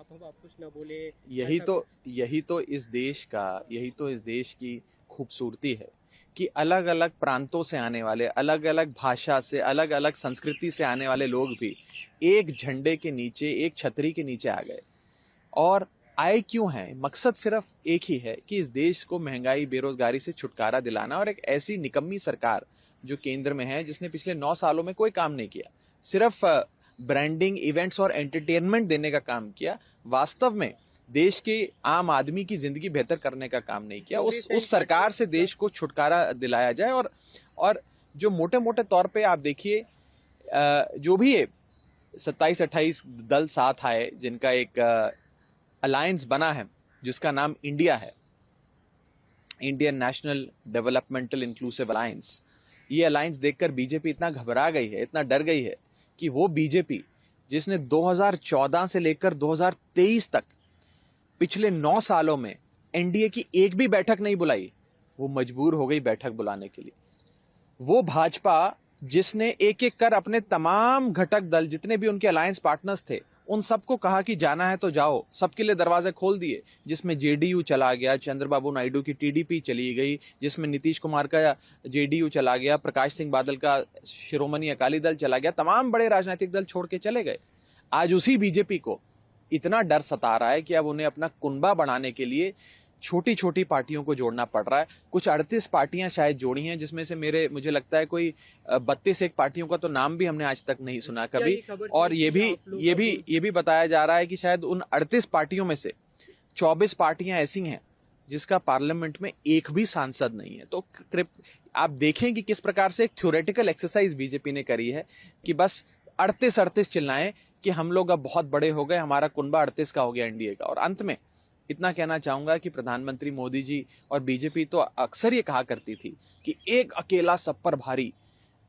आप कुछ ना बोले। यही तो इस देश की खूबसूरती है कि अलग अलग प्रांतों से आने वाले, अलग अलग भाषा से, अलग अलग संस्कृति से आने वाले लोग भी एक झंडे के नीचे, एक छतरी के नीचे आ गए। और आए क्यों हैं? मकसद सिर्फ एक ही है कि इस देश को महंगाई, बेरोजगारी से छुटकारा दिलाना। और एक ऐसी निकम्मी सरकार जो केंद्र में है, जिसने पिछले 9 सालों में कोई काम नहीं किया, सिर्फ ब्रांडिंग, इवेंट्स और एंटरटेनमेंट देने का काम किया, वास्तव में देश के आम आदमी की जिंदगी बेहतर करने का काम नहीं किया। उस सरकार से देश को छुटकारा दिलाया जाए। और जो मोटे मोटे तौर पे आप देखिए, जो भी 27-28 दल साथ आए, जिनका एक अलायंस बना है जिसका नाम इंडिया है, Indian national developmental inclusive alliance. ये अलायंस देखकर बीजेपी इतना घबरा गई है, इतना डर गई है कि वो बीजेपी जिसने 2014 से लेकर 2023 तक पिछले 9 सालों में एनडीए की एक भी बैठक नहीं बुलाई, वो मजबूर हो गई बैठक बुलाने के लिए। वो भाजपा जिसने एक एक कर अपने तमाम घटक दल, जितने भी उनके अलायंस पार्टनर्स थे, उन सबको कहा कि जाना है तो जाओ, सबके लिए दरवाजे खोल दिए, जिसमें जेडीयू चला गया, चंद्रबाबू नायडू की टीडीपी चली गई, जिसमें नीतीश कुमार का जेडीयू चला गया, प्रकाश सिंह बादल का शिरोमणि अकाली दल चला गया, तमाम बड़े राजनीतिक दल छोड़ के चले गए। आज उसी बीजेपी को इतना डर सता रहा है कि अब उन्हें अपना कुनबा बढ़ाने के लिए छोटी छोटी पार्टियों को जोड़ना पड़ रहा है। कुछ 38 पार्टियां शायद जोड़ी हैं, जिसमें से मुझे लगता है कोई 32 पार्टियों का तो नाम भी हमने आज तक नहीं सुना कभी। और ये भी बताया जा रहा है कि शायद उन 38 पार्टियों में से 24 पार्टियां ऐसी हैं जिसका पार्लियामेंट में एक भी सांसद नहीं है। तो आप देखें कि किस प्रकार से एक थ्योरेटिकल एक्सरसाइज बीजेपी ने करी है कि बस 38 चिल्लाएं कि हम लोग अब बहुत बड़े हो गए, हमारा कुनबा 38 का हो गया एनडीए का। और अंत में इतना कहना चाहूंगा कि प्रधानमंत्री मोदी जी और बीजेपी तो अक्सर ये कहा करती थी कि एक अकेला सब पर भारी,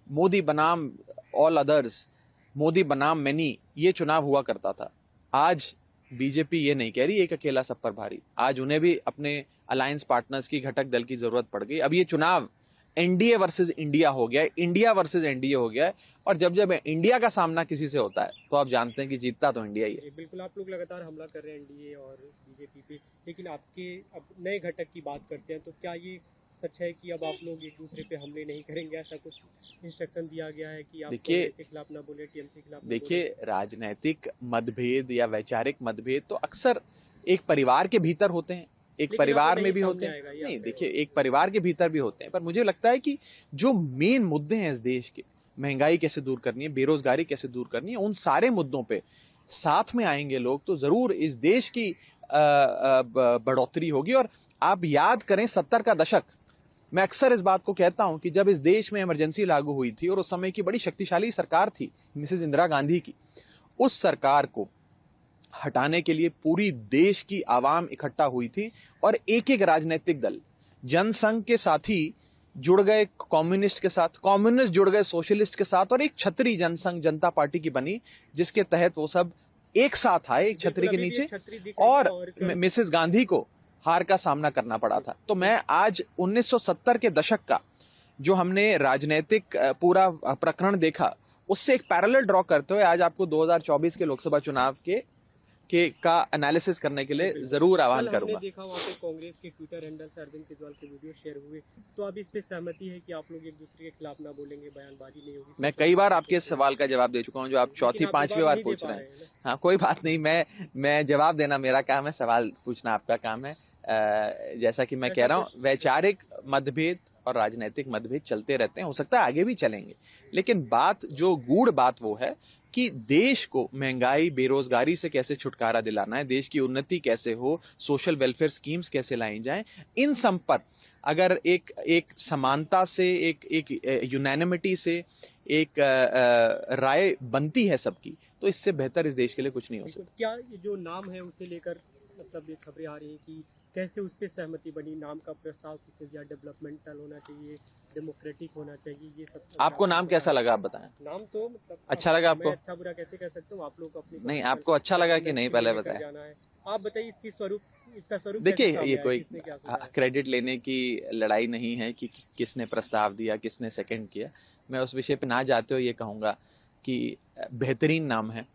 मोदी बनाम ऑल अदर्स, मोदी बनाम मैनी, ये चुनाव हुआ करता था। आज बीजेपी ये नहीं कह रही एक अकेला सब पर भारी। आज उन्हें भी अपने अलायंस पार्टनर्स की, घटक दल की जरूरत पड़ गई। अब ये चुनाव एनडीए वर्सेस इंडिया हो गया है, इंडिया वर्सेस एनडीए हो गया है। और जब इंडिया का सामना किसी से होता है तो आप जानते हैं कि जीतता तो इंडिया ही है। बिल्कुल, आप लोग लगातार हमला कर रहे हैं एनडीए और बीजेपी पे, लेकिन आपके अब नए घटक की बात करते हैं तो क्या ये सच है कि अब आप लोग एक दूसरे पे हमले नहीं करेंगे? ऐसा कुछ इंस्ट्रक्शन दिया गया है कि आप कांग्रेस के खिलाफ ना बोले, टीएमसी के खिलाफ? देखिए, राजनीतिक मतभेद या वैचारिक मतभेद तो अक्सर एक परिवार के भीतर होते हैं, एक परिवार में भी होते हैं। नहीं, देखिए, एक परिवार के भीतर भी होते हैं, पर मुझे लगता है कि जो मेन मुद्दे हैं इस देश के, महंगाई कैसे दूर करनी है, बेरोजगारी कैसे दूर करनी है, उन सारे मुद्दों पे साथ में आएंगे लोग तो जरूर इस देश की बढ़ोतरी होगी। और आप याद करें 70 का दशक, मैं अक्सर इस बात को कहता हूं कि जब इस देश में इमरजेंसी लागू हुई थी और उस समय की बड़ी शक्तिशाली सरकार थी मिसेस इंदिरा गांधी की, उस सरकार को हटाने के लिए पूरी देश की आवाम इकट्ठा हुई थी और एक एक राजनीतिक दल, जनसंघ के साथी जुड़ गए कम्युनिस्ट के साथ, कम्युनिस्ट जुड़ गए सोशलिस्ट के साथ, और एक छतरी जनसंघ जनता पार्टी की बनी, जिसके तहत वो सब एक साथ आए एक छतरी के नीचे। और मिसेस गांधी को हार का सामना करना पड़ा था। तो मैं आज 1970 के दशक का जो हमने राजनीतिक पूरा प्रकरण देखा, उससे एक पैरेलल ड्रॉ करते हुए आज आपको 2024 के लोकसभा चुनाव का एनालिसिस करने के लिए जरूर आह्वान करूंगा। देखा वहाँ पे कांग्रेस के ट्विटर हैंडल से अरविंद केजरीवाल के वीडियो शेयर हुए, तो अब इस पे सहमति है कि आप लोग एक दूसरे के खिलाफ ना बोलेंगे, बयानबाजी नहीं होगी? मैं कई बार आपके इस सवाल का जवाब दे चुका हूं, जो आप चौथी पांचवी बार पूछ रहे हैं। हाँ, कोई बात नहीं, मैं जवाब देना मेरा काम है, सवाल पूछना आपका काम है। जैसा कि मैं कह रहा हूं, वैचारिक मतभेद और राजनीतिक मतभेद चलते रहते हैं, हो सकता है आगे भी चलेंगे, लेकिन बात, जो गूढ़ बात, वो है कि देश को महंगाई, बेरोजगारी से कैसे छुटकारा दिलाना है, देश की उन्नति कैसे हो, सोशल वेलफेयर स्कीम्स कैसे लाई जाएं, इन सब पर अगर एक समानता से, एक यूनैनिमिटी से एक राय बनती है सबकी, तो इससे बेहतर इस देश के लिए कुछ नहीं हो सकता। क्या जो नाम है उसे लेकर मतलब ये खबरें आ रही हैं कि कैसे उस पर सहमति बनी? नाम का प्रस्ताव किसे दिया? डेवलपमेंटल होना चाहिए, डेमोक्रेटिक होना चाहिए, ये सब? आपको नाम कैसा लगा, आप बताएं। नाम तो मतलब अच्छा लगा आपको? अच्छा बुरा कैसे कह सकता हूँ, आप लोग अपनी नहीं, आपको अच्छा लगा कि नहीं, पहले बताएं। आप बताइए इसका स्वरूप। देखिए, ये कोई क्रेडिट लेने की लड़ाई नहीं है कि किसने प्रस्ताव दिया, किसने सेकंड किया। मैं उस विषय पे ना जाते हुए ये कहूंगा कि बेहतरीन नाम है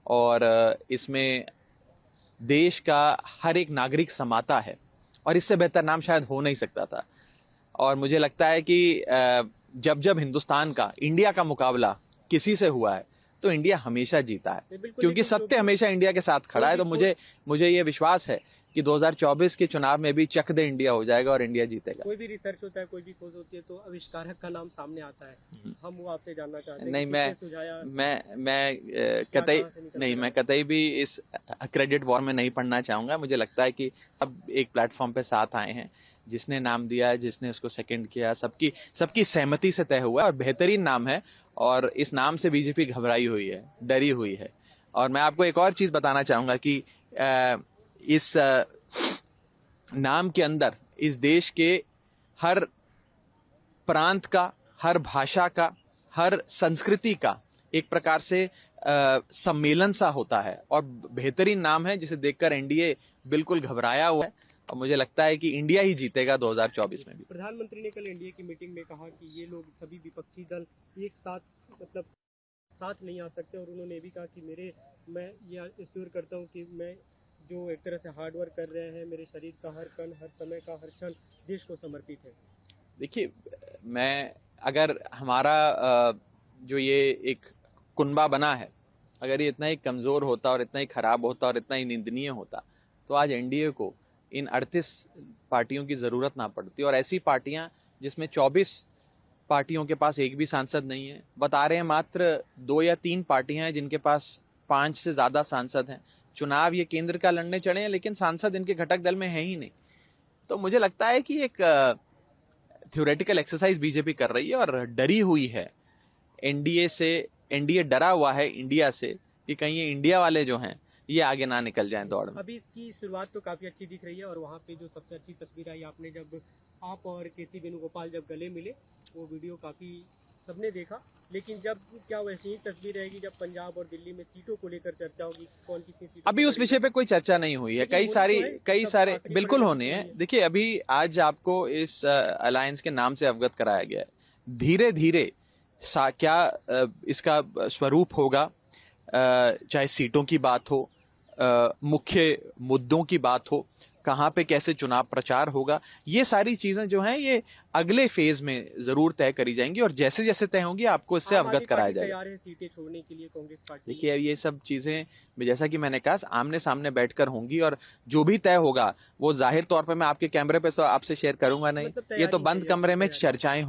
और इसमें देश का हर एक नागरिक समाता है, और इससे बेहतर नाम शायद हो नहीं सकता था। और मुझे लगता है कि जब जब हिंदुस्तान का, इंडिया का मुकाबला किसी से हुआ है तो इंडिया हमेशा जीता है, क्योंकि सत्य हमेशा इंडिया के साथ खड़ा है। तो मुझे ये विश्वास है कि 2024 के चुनाव में भी चक दे इंडिया हो जाएगा और इंडिया जीतेगा। कोई भी रिसर्च होता है, कोई भी खोज होती है तो आविष्कारक का नाम सामने आता है। हम वो आपसे जानना चाहते हैं। नहीं, मैं कतई भी इस क्रेडिट वॉर में नहीं पढ़ना चाहूंगा। मुझे लगता है कि सब एक प्लेटफॉर्म पे साथ आए हैं, जिसने नाम दिया है, जिसने उसको सेकंड किया, सबकी सहमति से तय हुआ है और बेहतरीन नाम है। और इस नाम से बीजेपी घबराई हुई है, डरी हुई है। और मैं आपको एक और चीज बताना चाहूंगा कि इस नाम के अंदर इस देश के हर प्रांत का, हर भाषा का, हर संस्कृति का एक प्रकार से सम्मेलन सा होता है, और बेहतरीन नाम है जिसे देखकर एनडीए बिल्कुल घबराया हुआ है। और मुझे लगता है कि इंडिया ही जीतेगा 2024 में भी। प्रधानमंत्री ने कल एनडीए की मीटिंग में कहा कि ये लोग सभी विपक्षी दल एक साथ साथ नहीं आ सकते, और उन्होंने भी कहा कि मैं ये एश्योर करता हूँ कि मैं जो एक तरह से हार्ड वर्क कर रहे हैं, मेरे शरीर का हर कण, हर समय का हर क्षण देश को समर्पित है। देखिए, अगर हमारा जो ये एक कुनबा बना है, अगर ये इतना ही कमजोर होता और इतना ही खराब होता और इतना ही निंदनीय होता, तो आज एनडीए को इन 38 पार्टियों की जरूरत ना पड़ती। और ऐसी पार्टियां जिसमें 24 पार्टियों के पास एक भी सांसद नहीं है, बता रहे हैं मात्र 2 या 3 पार्टियां हैं जिनके पास 5 से ज्यादा सांसद हैं। चुनाव ये केंद्र का लड़ने चढ़े हैं, लेकिन सांसद इनके घटक दल में है ही नहीं। तो मुझे लगता है कि एक थ्योरेटिकल एक्सरसाइज बीजेपी कर रही है और डरी हुई है एनडीए से। एनडीए डरा हुआ है इंडिया से कि कहीं ये इंडिया वाले जो हैं ये आगे ना निकल जाएं दौड़ में। अभी इसकी शुरुआत तो काफी अच्छी दिख रही है, और वहाँ पे जो सबसे अच्छी तस्वीर आई आपने, जब आप और केसी वेणुगोपाल जब गले मिले, वो वीडियो काफी सबने देखा। लेकिन जब क्या वैसी ही तस्वीर रहेगी जब पंजाब और दिल्ली में सीटों को लेकर चर्चा होगी, कौन कितनी सीटें? अभी उस विषय पे कोई चर्चा नहीं हुई है। कई सारे बिल्कुल होने हैं। देखिए, अभी आज आपको इस अलायंस के नाम से अवगत कराया गया है। धीरे धीरे क्या इसका स्वरूप होगा, चाहे सीटों की बात हो, मुख्य मुद्दों की बात हो, कहां पे कैसे चुनाव प्रचार होगा, ये सारी चीजें जो हैं ये अगले फेज में जरूर तय करी जाएंगी, और जैसे जैसे तय होंगी आपको इससे अवगत कराया जाएगा। तैयार है सीटें छोड़ने के लिए कांग्रेस पार्टी? देखिए, ये सब चीजें जैसा कि मैंने कहा आमने सामने बैठकर होंगी, और जो भी तय होगा वो जाहिर तौर पर मैं आपके कैमरे पे आपसे शेयर करूंगा नहीं। ये तो बंद कमरे में चर्चाएं